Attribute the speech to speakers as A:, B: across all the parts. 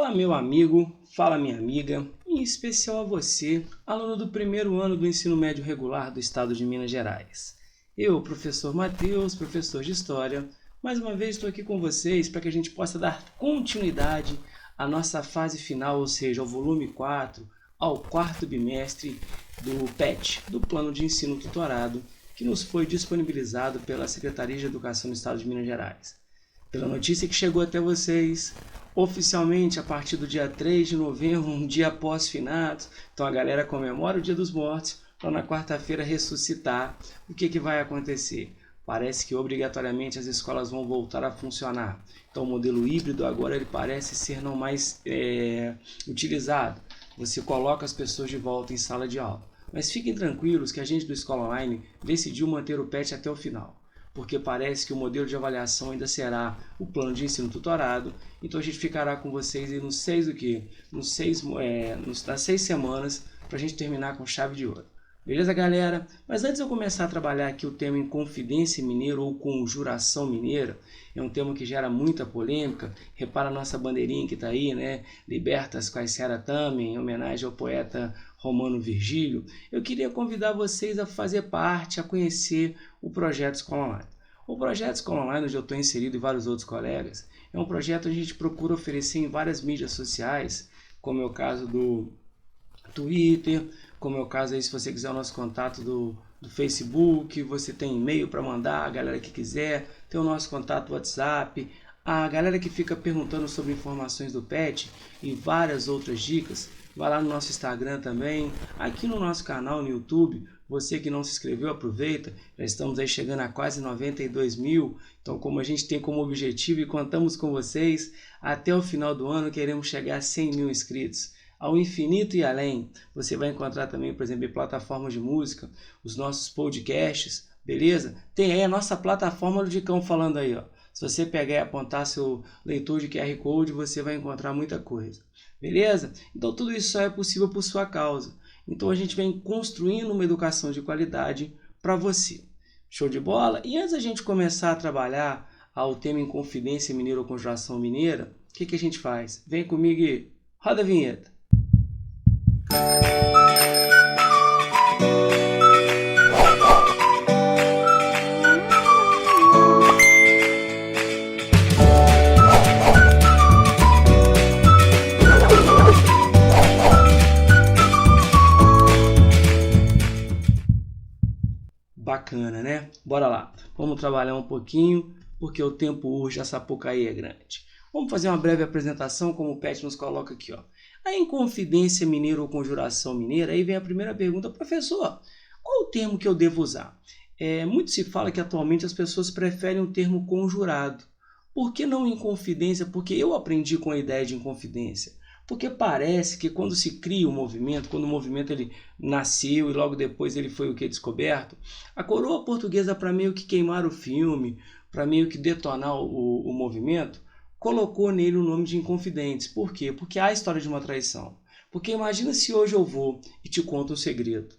A: Fala meu amigo, fala minha amiga, em especial a você, aluno do primeiro ano do ensino médio regular do estado de Minas Gerais. Eu, professor Matheus, professor de História, mais uma vez estou aqui com vocês para que a gente possa dar continuidade à nossa fase final, ou seja, ao volume 4, ao quarto bimestre do PET, do Plano de Ensino Tutorado, que nos foi disponibilizado pela Secretaria de Educação do estado de Minas Gerais. Pela notícia que chegou até vocês, oficialmente a partir do dia 3 de novembro, um dia após finados, então a galera comemora o Dia dos Mortos, para na quarta-feira ressuscitar. O que vai acontecer? Parece que obrigatoriamente as escolas vão voltar a funcionar. Então o modelo híbrido agora ele parece ser não mais utilizado. Você coloca as pessoas de volta em sala de aula. Mas fiquem tranquilos que a gente do Escola Online decidiu manter o PET até o final, porque parece que o modelo de avaliação ainda será o plano de ensino tutorado. Então a gente ficará com vocês aí nas 6 semanas para a gente terminar com chave de ouro. Beleza, galera? Mas antes de eu começar a trabalhar aqui o tema Inconfidência Mineira ou Conjuração Mineira, é um tema que gera muita polêmica. Repara a nossa bandeirinha que está aí, né? Libertas quaesera tamen, em homenagem ao poeta romano Virgílio. Eu queria convidar vocês a fazer parte, a conhecer o Projeto Escola Online. O Projeto Escola Online, onde eu estou inserido e vários outros colegas, é um projeto onde a gente procura oferecer em várias mídias sociais, como é o caso do Twitter, como é o caso aí, se você quiser o nosso contato do Facebook, você tem e-mail para mandar, a galera que quiser, tem o nosso contato WhatsApp, a galera que fica perguntando sobre informações do PET e várias outras dicas, vai lá no nosso Instagram também, aqui no nosso canal no YouTube. Você que não se inscreveu, aproveita, já estamos aí chegando a quase 92 mil, então como a gente tem como objetivo e contamos com vocês, até o final do ano queremos chegar a 100 mil inscritos. Ao infinito e além, você vai encontrar também, por exemplo, em plataformas de música, os nossos podcasts, beleza? Tem aí a nossa plataforma do Dicão falando aí, ó. Se você pegar e apontar seu leitor de QR Code, você vai encontrar muita coisa, beleza? Então tudo isso só é possível por sua causa. Então a gente vem construindo uma educação de qualidade para você. Show de bola? E antes da gente começar a trabalhar o tema Inconfidência Mineira ou Conjuração Mineira, o que a gente faz? Vem comigo e roda a vinheta. Bacana, né? Bora lá. Vamos trabalhar um pouquinho, porque o tempo urge, a Sapucaí é grande. Vamos fazer uma breve apresentação, como o PET nos coloca aqui, ó. A Inconfidência Mineira ou Conjuração Mineira, aí vem a primeira pergunta: professor, qual o termo que eu devo usar? Muito se fala que atualmente as pessoas preferem o termo conjurado. Por que não Inconfidência? Porque eu aprendi com a ideia de Inconfidência. Porque parece que quando se cria o movimento, quando o movimento ele nasceu e logo depois ele foi o que descoberto, a coroa portuguesa, para meio que queimar o filme, para meio que detonar o movimento, colocou nele o nome de Inconfidentes. Por quê? Porque há a história de uma traição. Porque imagina se hoje eu vou e te conto um segredo.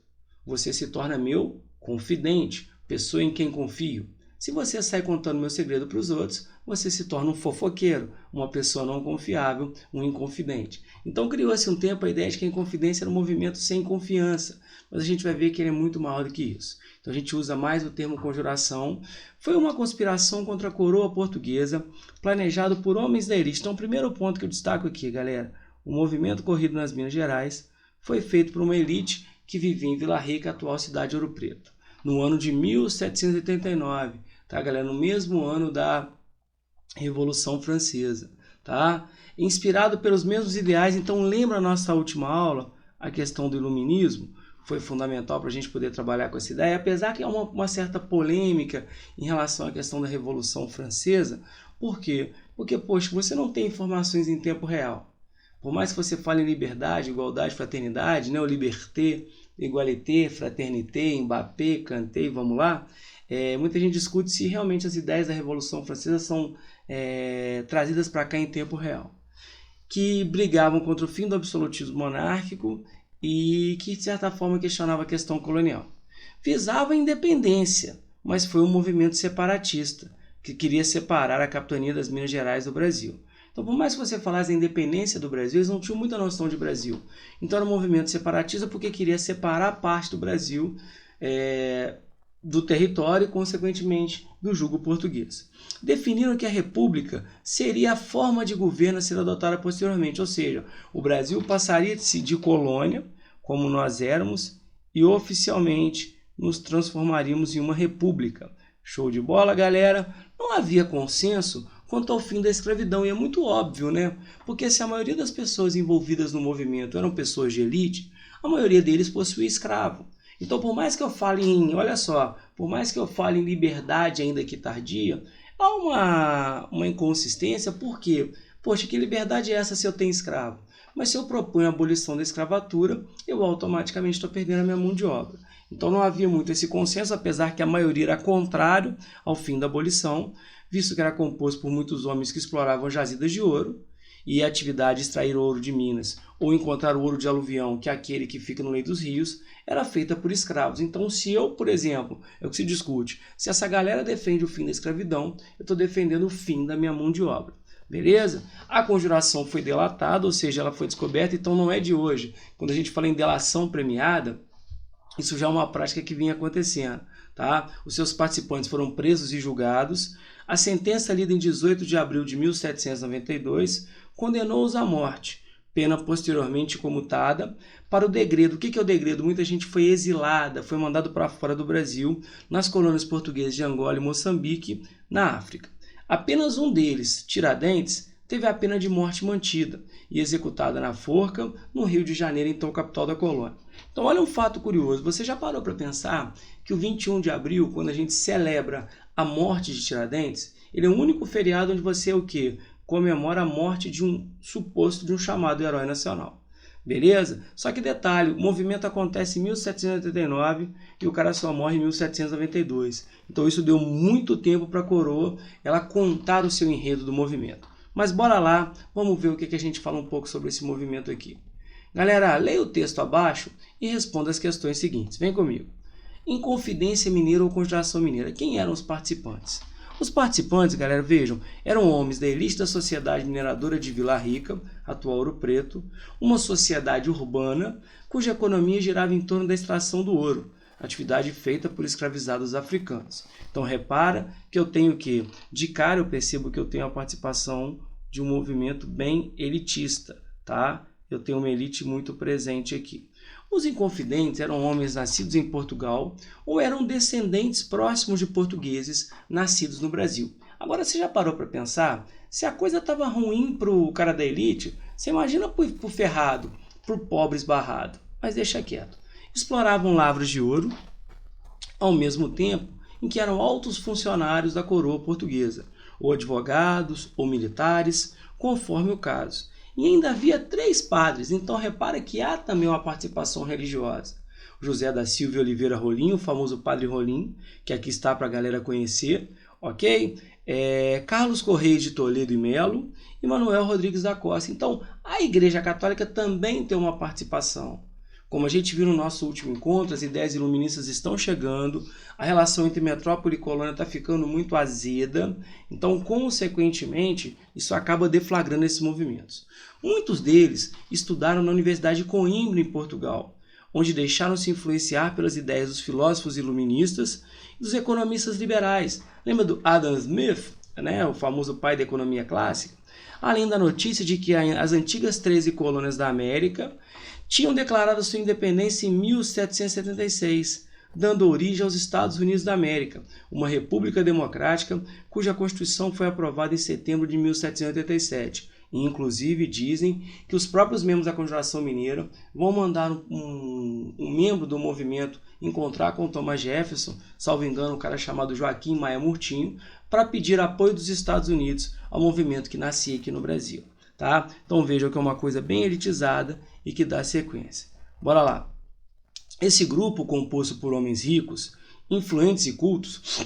A: Você se torna meu confidente, pessoa em quem confio. Se você sai contando meu segredo para os outros, você se torna um fofoqueiro, uma pessoa não confiável, um inconfidente. Então criou-se um tempo a ideia de que a Inconfidência era um movimento sem confiança, mas a gente vai ver que ele é muito maior do que isso. Então a gente usa mais o termo conjuração. Foi uma conspiração contra a coroa portuguesa, planejado por homens da elite. Então o primeiro ponto que eu destaco aqui, galera, o movimento corrido nas Minas Gerais foi feito por uma elite que vivia em Vila Rica, atual cidade de Ouro Preto, no ano de 1789, tá, galera? No mesmo ano da Revolução Francesa, tá? Inspirado pelos mesmos ideais. Então lembra a nossa última aula, a questão do iluminismo? Foi fundamental para a gente poder trabalhar com essa ideia, apesar que há uma certa polêmica em relação à questão da Revolução Francesa. Por quê? Porque, poxa, você não tem informações em tempo real. Por mais que você fale em liberdade, igualdade, fraternidade, né? O liberté, égalité, fraternité, Mbappé, Kanté, vamos lá, muita gente discute se realmente as ideias da Revolução Francesa são trazidas para cá em tempo real, que brigavam contra o fim do absolutismo monárquico e que, de certa forma, questionava a questão colonial. Visava a independência, mas foi um movimento separatista, que queria separar a capitania das Minas Gerais do Brasil. Então, por mais que você falasse da independência do Brasil, eles não tinham muita noção de Brasil. Então, era um movimento separatista porque queria separar parte do Brasil do território e, consequentemente, do jugo português. Definiram que a república seria a forma de governo a ser adotada posteriormente, ou seja, o Brasil passaria-se de colônia, como nós éramos, e oficialmente nos transformaríamos em uma república. Show de bola, galera? Não havia consenso quanto ao fim da escravidão, e é muito óbvio, né? Porque se a maioria das pessoas envolvidas no movimento eram pessoas de elite, a maioria deles possuía escravo. Então, por mais que eu fale por mais que eu fale em liberdade ainda que tardia, há uma inconsistência, por quê? Poxa, que liberdade é essa se eu tenho escravo? Mas se eu proponho a abolição da escravatura, eu automaticamente estou perdendo a minha mão de obra. Então não havia muito esse consenso, apesar que a maioria era contrário ao fim da abolição, visto que era composto por muitos homens que exploravam jazidas de ouro, e a atividade de extrair ouro de minas ou encontrar o ouro de aluvião, que é aquele que fica no leito dos rios, era feita por escravos. Então, se eu, por exemplo, é o que se discute, se essa galera defende o fim da escravidão, eu estou defendendo o fim da minha mão de obra. Beleza? A conjuração foi delatada, ou seja, ela foi descoberta, então não é de hoje. Quando a gente fala em delação premiada, isso já é uma prática que vinha acontecendo. Tá? Os seus participantes foram presos e julgados. A sentença lida em 18 de abril de 1792 condenou-os à morte, pena posteriormente comutada para o degredo. O que é o degredo? Muita gente foi exilada, foi mandado para fora do Brasil, nas colônias portuguesas de Angola e Moçambique, na África. Apenas um deles, Tiradentes, teve a pena de morte mantida e executada na forca, no Rio de Janeiro, então capital da colônia. Então olha um fato curioso, você já parou para pensar que o 21 de abril, quando a gente celebra a morte de Tiradentes, ele é o único feriado onde você o quê? Comemora a morte de um chamado herói nacional. Beleza? Só que detalhe, o movimento acontece em 1789 e o cara só morre em 1792. Então isso deu muito tempo para a coroa ela contar o seu enredo do movimento. Mas bora lá, vamos ver o que a gente fala um pouco sobre esse movimento aqui. Galera, leia o texto abaixo e responda as questões seguintes. Vem comigo. Inconfidência mineira ou conjuração mineira? Quem eram os participantes? Os participantes, galera, vejam, eram homens da elite da sociedade mineradora de Vila Rica, atual Ouro Preto, uma sociedade urbana cuja economia girava em torno da extração do ouro, atividade feita por escravizados africanos. Então repara que eu tenho que, de cara eu percebo que eu tenho a participação de um movimento bem elitista, tá? Eu tenho uma elite muito presente aqui. Os inconfidentes eram homens nascidos em Portugal ou eram descendentes próximos de portugueses nascidos no Brasil. Agora você já parou para pensar? Se a coisa estava ruim para o cara da elite, você imagina para o ferrado, para o pobre esbarrado. Mas deixa quieto. Exploravam lavras de ouro, ao mesmo tempo em que eram altos funcionários da coroa portuguesa, ou advogados, ou militares, conforme o caso. E ainda havia 3 padres, então repara que há também uma participação religiosa. José da Silva Oliveira Rolim, o famoso Padre Rolim, que aqui está para a galera conhecer, ok? Carlos Correia de Toledo e Melo e Manuel Rodrigues da Costa. Então, a Igreja Católica também tem uma participação. Como a gente viu no nosso último encontro, as ideias iluministas estão chegando, a relação entre metrópole e colônia está ficando muito azeda, então, consequentemente, isso acaba deflagrando esses movimentos. Muitos deles estudaram na Universidade de Coimbra, em Portugal, onde deixaram-se influenciar pelas ideias dos filósofos iluministas e dos economistas liberais. Lembra do Adam Smith, né, o famoso pai da economia clássica? Além da notícia de que as antigas 13 colônias da América tinham declarado sua independência em 1776, dando origem aos Estados Unidos da América, uma república democrática cuja Constituição foi aprovada em setembro de 1787. E, inclusive, dizem que os próprios membros da Conjuração Mineira vão mandar um membro do movimento encontrar com Thomas Jefferson, salvo engano, um cara chamado Joaquim Maia Murtinho, para pedir apoio dos Estados Unidos ao movimento que nascia aqui no Brasil. Tá? Então vejam que é uma coisa bem elitizada e que dá sequência. Bora lá. Esse grupo, composto por homens ricos, influentes e cultos,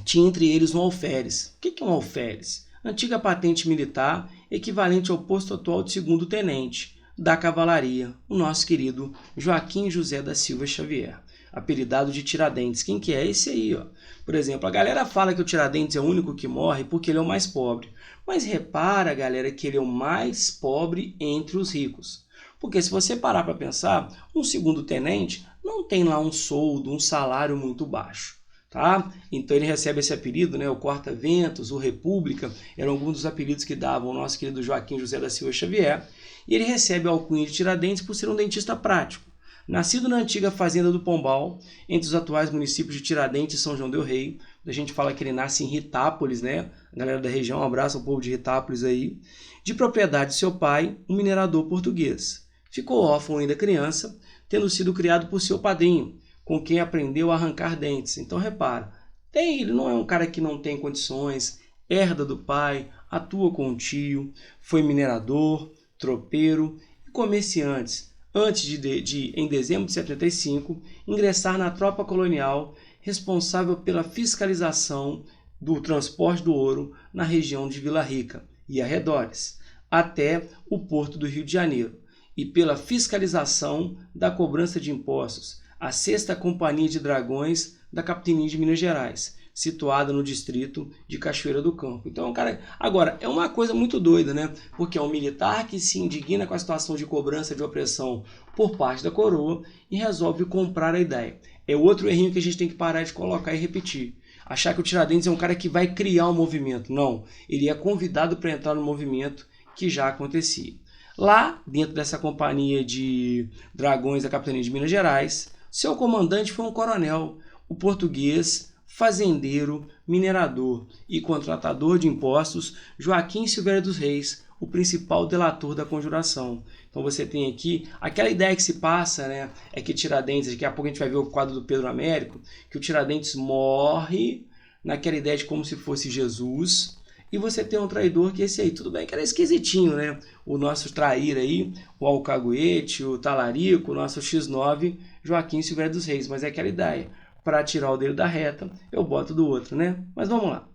A: tinha entre eles um alferes. O que é um alferes? Antiga patente militar, equivalente ao posto atual de segundo tenente da cavalaria, o nosso querido Joaquim José da Silva Xavier. apelidado de Tiradentes. Quem que é? Esse aí, ó. Por exemplo, a galera fala que o Tiradentes é o único que morre porque ele é o mais pobre. Mas repara, galera, que ele é o mais pobre entre os ricos. Porque se você parar para pensar, um segundo tenente não tem lá um soldo, um salário muito baixo. Tá? Então ele recebe esse apelido, né? O Corta-Ventos, o República, eram alguns dos apelidos que davam o nosso querido Joaquim José da Silva Xavier. E ele recebe a alcunha de Tiradentes por ser um dentista prático. Nascido na antiga fazenda do Pombal, entre os atuais municípios de Tiradentes e São João del Rei, a gente fala que ele nasce em Ritápolis, né? A galera da região, um abraço ao povo de Ritápolis aí. De propriedade de seu pai, um minerador português. Ficou órfão ainda criança, tendo sido criado por seu padrinho, com quem aprendeu a arrancar dentes. Então repara, ele não é um cara que não tem condições, herda do pai, atua com o tio, foi minerador, tropeiro e comerciante, antes de, em dezembro de 75, ingressar na tropa colonial responsável pela fiscalização do transporte do ouro na região de Vila Rica e arredores, até o porto do Rio de Janeiro, e pela fiscalização da cobrança de impostos, a 6ª Companhia de Dragões da Capitania de Minas Gerais, situada no distrito de Cachoeira do Campo. Então, cara, agora, é uma coisa muito doida, né? Porque é um militar que se indigna com a situação de cobrança de opressão por parte da coroa e resolve comprar a ideia. É outro errinho que a gente tem que parar de colocar e repetir. Achar que o Tiradentes é um cara que vai criar um movimento. Não, ele é convidado para entrar no movimento que já acontecia. Lá, dentro dessa companhia de dragões da Capitania de Minas Gerais, seu comandante foi um coronel, o português, fazendeiro, minerador e contratador de impostos Joaquim Silveira dos Reis, o principal delator da conjuração. Então você tem aqui, aquela ideia que se passa, né, é que Tiradentes, daqui a pouco a gente vai ver o quadro do Pedro Américo, que o Tiradentes morre naquela ideia de como se fosse Jesus, e você tem um traidor que esse aí, tudo bem que era esquisitinho, né, o nosso traíra aí, o Alcaguete, o Talarico, o nosso X9, Joaquim Silveira dos Reis, mas é aquela ideia, para tirar o dele da reta, eu boto do outro, né? Mas vamos lá.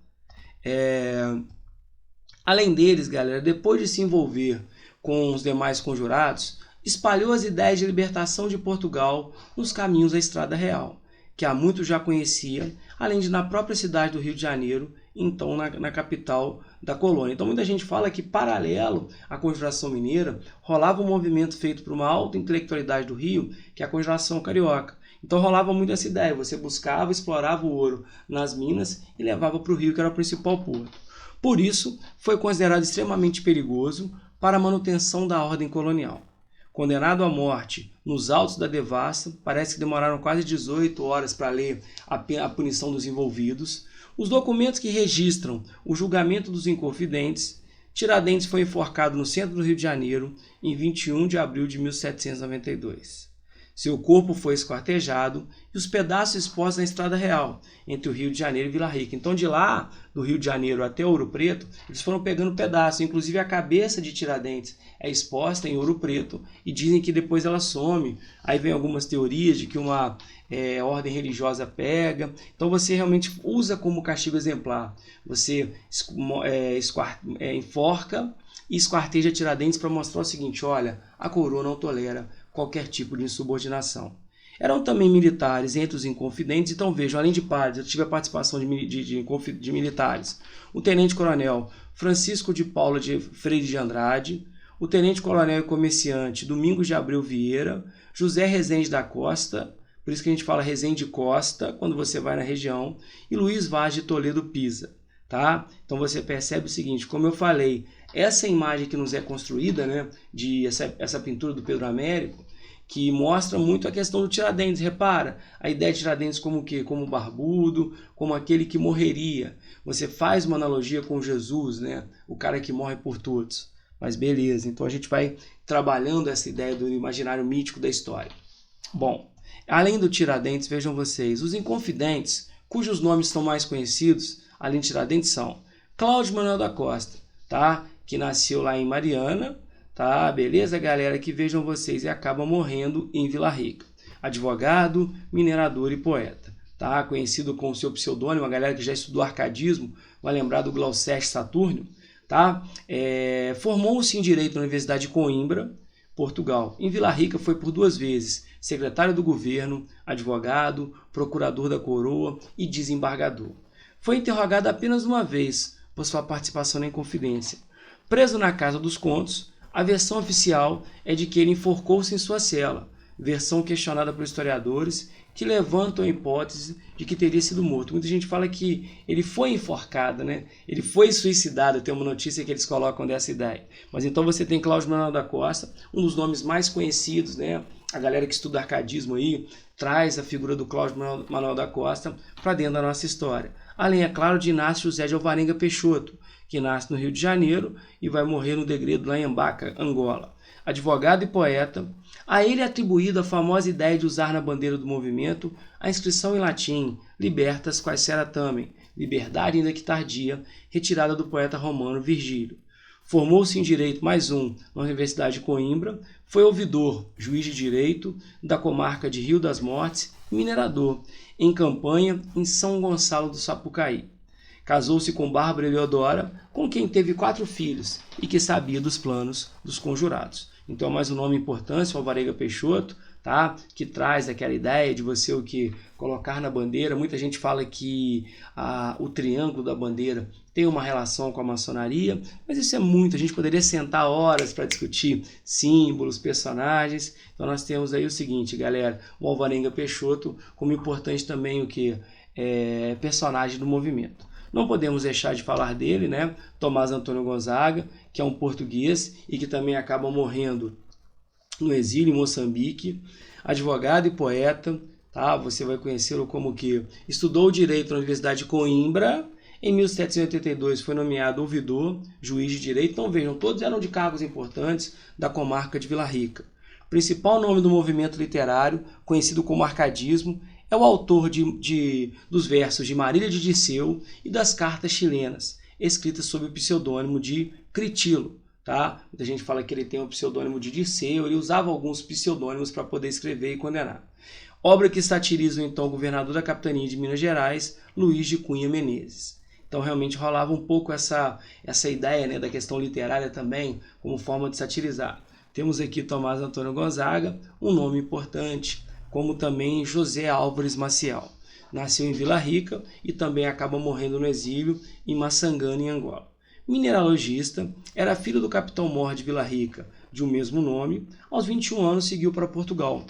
A: Além deles, galera, depois de se envolver com os demais conjurados, espalhou as ideias de libertação de Portugal nos caminhos da Estrada Real, que há muito já conhecia, além de na própria cidade do Rio de Janeiro, então na capital da colônia. Então muita gente fala que, paralelo à Conjuração Mineira, rolava um movimento feito por uma alta intelectualidade do Rio, que é a Conjuração Carioca. Então rolava muito essa ideia, você buscava, explorava o ouro nas minas e levava para o Rio, que era o principal porto. Por isso, foi considerado extremamente perigoso para a manutenção da ordem colonial. Condenado à morte nos Altos da Devassa, parece que demoraram quase 18 horas para ler a punição dos envolvidos. Os documentos que registram o julgamento dos inconfidentes, Tiradentes foi enforcado no centro do Rio de Janeiro em 21 de abril de 1792. Seu corpo foi esquartejado e os pedaços expostos na Estrada Real, entre o Rio de Janeiro e Vila Rica. Então, de lá, do Rio de Janeiro até Ouro Preto, eles foram pegando pedaços. Inclusive, a cabeça de Tiradentes é exposta em Ouro Preto e dizem que depois ela some. Aí vem algumas teorias de que uma ordem religiosa pega. Então, você realmente usa como castigo exemplar. Você enforca e esquarteja Tiradentes para mostrar o seguinte: olha, a coroa não tolera qualquer tipo de insubordinação. Eram também militares entre os inconfidentes, então vejam, além de padres, eu tive a participação de militares, o tenente-coronel Francisco de Paula de Freire de Andrade, o tenente-coronel e comerciante Domingos de Abreu Vieira, José Rezende da Costa, por isso que a gente fala Rezende Costa, quando você vai na região, e Luiz Vaz de Toledo Pisa. Tá? Então você percebe o seguinte, como eu falei, essa imagem que nos é construída, né, de essa pintura do Pedro Américo, que mostra muito a questão do Tiradentes. Repara, a ideia de Tiradentes como o quê? Como barbudo, como aquele que morreria. Você faz uma analogia com Jesus, né, o cara que morre por todos. Mas beleza, então a gente vai trabalhando essa ideia do imaginário mítico da história. Bom, além do Tiradentes, vejam vocês, os inconfidentes, cujos nomes são mais conhecidos, além de Tiradentes, são Cláudio Manuel da Costa, tá? Que nasceu lá em Mariana, tá? Beleza, galera? Que vejam vocês, e acaba morrendo em Vila Rica. Advogado, minerador e poeta, tá? Conhecido com o seu pseudônimo, a galera que já estudou arcadismo vai lembrar do Glauceste Saturnio, tá? Formou-se em Direito na Universidade de Coimbra, Portugal. Em Vila Rica foi por 2 vezes secretário do governo, advogado, procurador da coroa e desembargador. Foi interrogado apenas uma vez por sua participação na Inconfidência. Preso na Casa dos Contos, a versão oficial é de que ele enforcou-se em sua cela, versão questionada por historiadores que levantam a hipótese de que teria sido morto. Muita gente fala que ele foi enforcado, né? Ele foi suicidado, tem uma notícia que eles colocam dessa ideia. Mas então você tem Cláudio Manuel da Costa, um dos nomes mais conhecidos, né? A galera que estuda arcadismo aí traz a figura do Cláudio Manuel da Costa para dentro da nossa história. Além, é claro, de Inácio José de Alvarenga Peixoto, que nasce no Rio de Janeiro e vai morrer no Degredo lá em Ambaca, Angola. Advogado e poeta, a ele é atribuída a famosa ideia de usar na bandeira do movimento a inscrição em latim Libertas quae sera tamen, liberdade ainda que tardia, retirada do poeta romano Virgílio. Formou-se em Direito mais um na Universidade de Coimbra, foi ouvidor, juiz de direito da comarca de Rio das Mortes e minerador, em campanha em São Gonçalo do Sapucaí. Casou-se com Bárbara Eleodora, com quem teve 4 filhos e que sabia dos planos dos conjurados. Então, mais um nome importante, Alvarenga Peixoto, tá? Que traz aquela ideia de você o que colocar na bandeira. Muita gente fala que o triângulo da bandeira tem uma relação com a maçonaria, mas isso é muito. A gente poderia sentar horas para discutir símbolos, personagens. Então, nós temos aí o seguinte, galera, o Alvarenga Peixoto como importante também o que personagem do movimento. Não podemos deixar de falar dele, né? Tomás Antônio Gonzaga, que é um português e que também acaba morrendo no exílio em Moçambique. Advogado e poeta, tá? Você vai conhecê-lo como que estudou direito na Universidade de Coimbra. Em 1782 foi nomeado ouvidor, juiz de direito. Então vejam, todos eram de cargos importantes da comarca de Vila Rica. O principal nome do movimento literário, conhecido como arcadismo, é o autor dos versos de Marília de Dirceu e das cartas chilenas, escritas sob o pseudônimo de Critilo. Tá? Muita gente fala que ele tem o pseudônimo de Dirceu, ele usava alguns pseudônimos para poder escrever e condenar. Obra que satiriza então o governador da capitania de Minas Gerais, Luiz de Cunha Menezes. Então realmente rolava um pouco essa ideia, né, da questão literária também, como forma de satirizar. Temos aqui Tomás Antônio Gonzaga, um nome importante, como também José Álvares Maciel. Nasceu em Vila Rica e também acaba morrendo no exílio em Massangana, em Angola. Mineralogista, era filho do capitão mor de Vila Rica, de um mesmo nome. Aos 21 anos seguiu para Portugal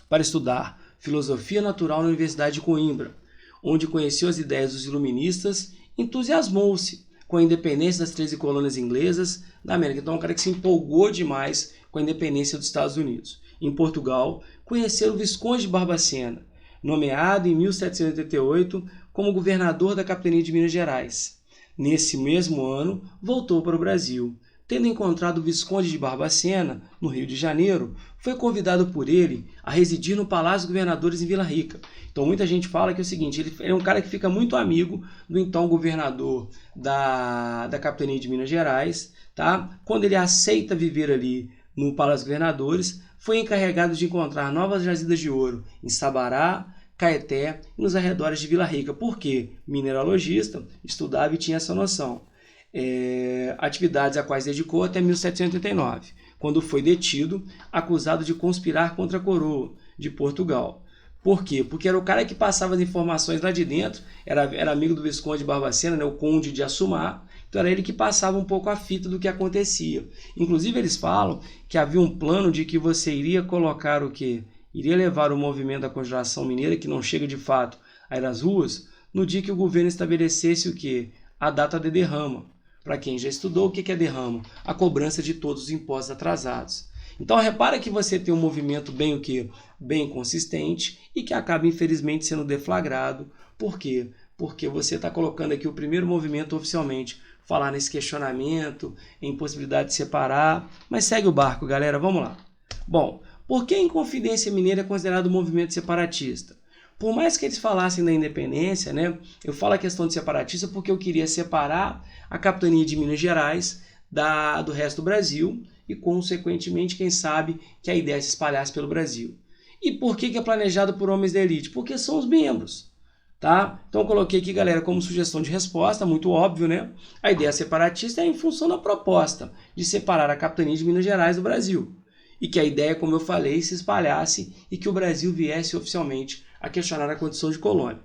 A: para estudar filosofia natural na Universidade de Coimbra, onde conheceu as ideias dos iluministas e entusiasmou-se com a independência das 13 colônias inglesas da América. Então, é um cara que se empolgou demais com a independência dos Estados Unidos. Em Portugal, conheceu o Visconde de Barbacena, nomeado em 1788 como governador da capitania de Minas Gerais. Nesse mesmo ano, voltou para o Brasil. Tendo encontrado o Visconde de Barbacena, no Rio de Janeiro, foi convidado por ele a residir no Palácio dos Governadores em Vila Rica. Então muita gente fala que é o seguinte, ele é um cara que fica muito amigo do então governador da capitania de Minas Gerais. Tá? Quando ele aceita viver ali no Palácio dos Governadores, foi encarregado de encontrar novas jazidas de ouro em Sabará, Caeté e nos arredores de Vila Rica. Por quê? Mineralogista, estudava e tinha essa noção. Atividades a quais dedicou até 1789, quando foi detido, acusado de conspirar contra a coroa de Portugal. Por quê? Porque era o cara que passava as informações lá de dentro, era amigo do Visconde de Barbacena, né, o Conde de Assumar, então era ele que passava um pouco a fita do que acontecia. Inclusive eles falam que havia um plano de que você iria colocar o quê? Iria levar o movimento da Conjuração Mineira, que não chega de fato a ir às ruas, no dia que o governo estabelecesse o quê? A data de derrama. Para quem já estudou, o que é derrama? A cobrança de todos os impostos atrasados. Então repara que você tem um movimento bem consistente e que acaba infelizmente sendo deflagrado. Por quê? Porque você está colocando aqui o primeiro movimento oficialmente, falar nesse questionamento, em possibilidade de separar. Mas segue o barco, galera, vamos lá. Bom, por que a Inconfidência Mineira é considerado um movimento separatista? Por mais que eles falassem da independência, né, eu falo a questão de separatista porque eu queria separar a capitania de Minas Gerais do resto do Brasil e, consequentemente, quem sabe, que a ideia se espalhasse pelo Brasil. E por que é planejado por homens da elite? Porque são os membros. Tá? Então eu coloquei aqui, galera, como sugestão de resposta, muito óbvio, né? A ideia separatista é em função da proposta de separar a capitania de Minas Gerais do Brasil. e que a ideia, como eu falei, se espalhasse e que o Brasil viesse oficialmente a questionar a condição de colônia.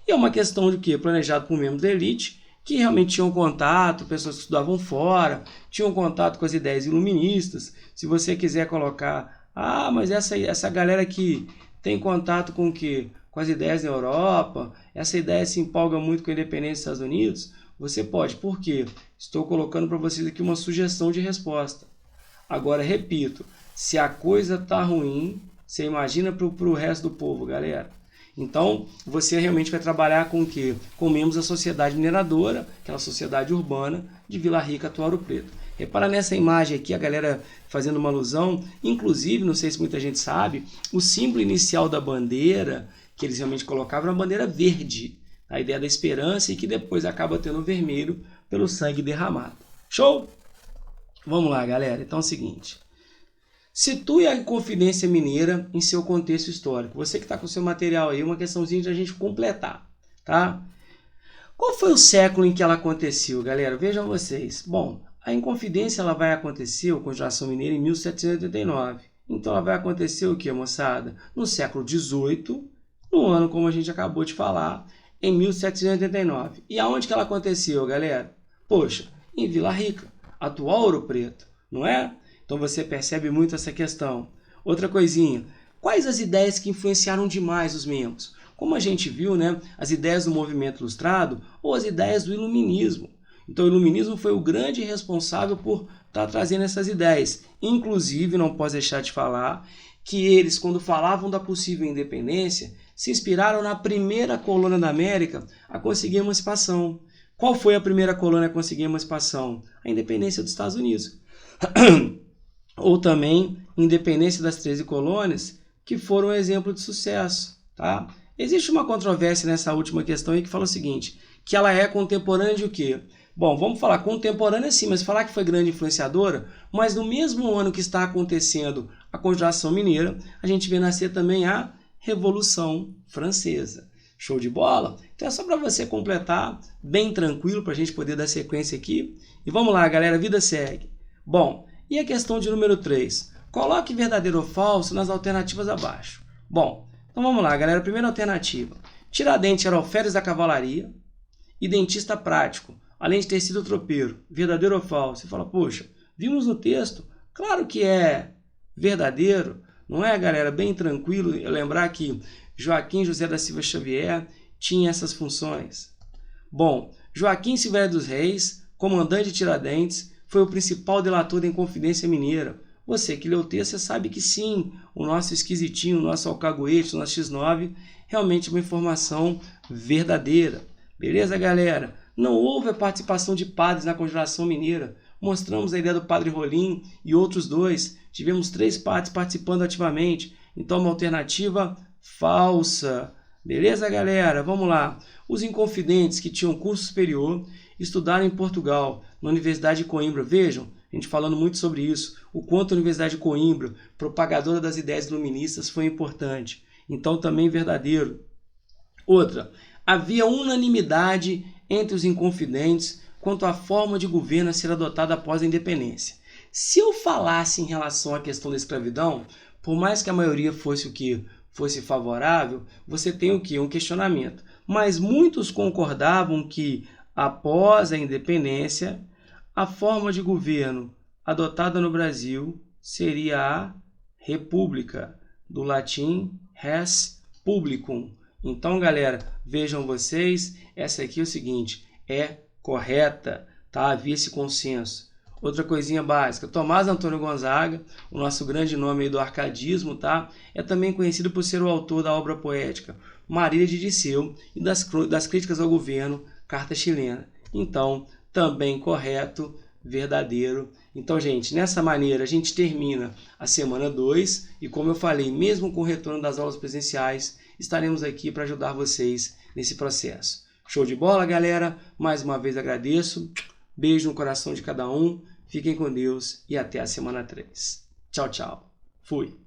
A: E é uma questão de quê? Planejado por membros da elite, que realmente tinham contato, pessoas que estudavam fora, tinham contato com as ideias iluministas. Se você quiser colocar, mas essa galera que tem contato com o quê? Com as ideias na Europa, essa ideia se empolga muito com a independência dos Estados Unidos, você pode. Por quê? Estou colocando para vocês aqui uma sugestão de resposta. Agora, repito, se a coisa está ruim, você imagina para o resto do povo, galera. Então, você realmente vai trabalhar com o quê? Com membros da sociedade mineradora, aquela sociedade urbana de Vila Rica, atual Ouro Preto. Repara nessa imagem aqui, a galera fazendo uma alusão, inclusive, não sei se muita gente sabe, o símbolo inicial da bandeira, que eles realmente colocavam, era uma bandeira verde, a ideia da esperança e que depois acaba tendo o vermelho pelo sangue derramado. Show? Vamos lá, galera. Então é o seguinte. Situe a Inconfidência Mineira em seu contexto histórico. Você que está com o seu material aí, uma questãozinha de a gente completar, tá? Qual foi o século em que ela aconteceu, galera? Vejam vocês. Bom, a Inconfidência ela vai acontecer, a Conjuração Mineira, em 1789. Então ela vai acontecer o que, moçada? No século XVIII, no ano, como a gente acabou de falar, em 1789. E aonde que ela aconteceu, galera? Poxa, em Vila Rica, atual Ouro Preto, não é? Então você percebe muito essa questão. Outra coisinha, quais as ideias que influenciaram demais os membros? Como a gente viu, né, as ideias do movimento ilustrado ou as ideias do iluminismo. Então o iluminismo foi o grande responsável por estar trazendo essas ideias. Inclusive, não posso deixar de falar que eles, quando falavam da possível independência, se inspiraram na primeira colônia da América a conseguir emancipação. Qual foi a primeira colônia a conseguir emancipação? A independência dos Estados Unidos. Ou também independência das 13 colônias, que foram um exemplo de sucesso. Tá? Existe uma controvérsia nessa última questão aí que fala o seguinte, que ela é contemporânea de o quê? Bom, vamos falar contemporânea sim, mas falar que foi grande influenciadora, mas no mesmo ano que está acontecendo a Conjuração Mineira, a gente vê nascer também a Revolução Francesa. Show de bola? Então é só para você completar, bem tranquilo, para a gente poder dar sequência aqui. E vamos lá, galera, a vida segue. Bom, e a questão de número 3? Coloque verdadeiro ou falso nas alternativas abaixo. Bom, então vamos lá, galera. Primeira alternativa. Tiradentes era alferes da cavalaria e dentista prático, além de ter sido tropeiro. Verdadeiro ou falso? Você fala, poxa, vimos no texto. Claro que é verdadeiro. Não é, galera? Bem tranquilo. Lembrar que Joaquim José da Silva Xavier tinha essas funções. Bom, Joaquim Silveira dos Reis, comandante de Tiradentes, foi o principal delator da Inconfidência Mineira. Você que leu o texto, você sabe que sim, o nosso esquisitinho, o nosso alcagoete, o nosso X9, realmente é uma informação verdadeira. Beleza, galera? Não houve a participação de padres na Conjuração Mineira. Mostramos a ideia do Padre Rolim e outros 2. Tivemos 3 padres participando ativamente. Então, uma alternativa falsa. Beleza, galera? Vamos lá. Os inconfidentes que tinham curso superior estudaram em Portugal, na Universidade de Coimbra. Vejam, a gente falando muito sobre isso, o quanto a Universidade de Coimbra, propagadora das ideias iluministas, foi importante. Então, também verdadeiro. Outra, havia unanimidade entre os inconfidentes quanto à forma de governo a ser adotada após a independência. Se eu falasse em relação à questão da escravidão, por mais que a maioria fosse o que fosse favorável, você tem o que? Um questionamento. Mas muitos concordavam que, após a independência, a forma de governo adotada no Brasil seria a república, do latim res publicum. Então, galera, vejam vocês, essa aqui é o seguinte, é correta, tá? Havia esse consenso. Outra coisinha básica, Tomás Antônio Gonzaga, o nosso grande nome aí do arcadismo, tá? É também conhecido por ser o autor da obra poética Marília de Dirceu e das críticas ao governo, Carta Chilena. Então, também correto, verdadeiro. Então, gente, nessa maneira a gente termina a semana 2 e, como eu falei, mesmo com o retorno das aulas presenciais, estaremos aqui para ajudar vocês nesse processo. Show de bola, galera? Mais uma vez agradeço. Beijo no coração de cada um. Fiquem com Deus e até a semana 3. Tchau, tchau. Fui.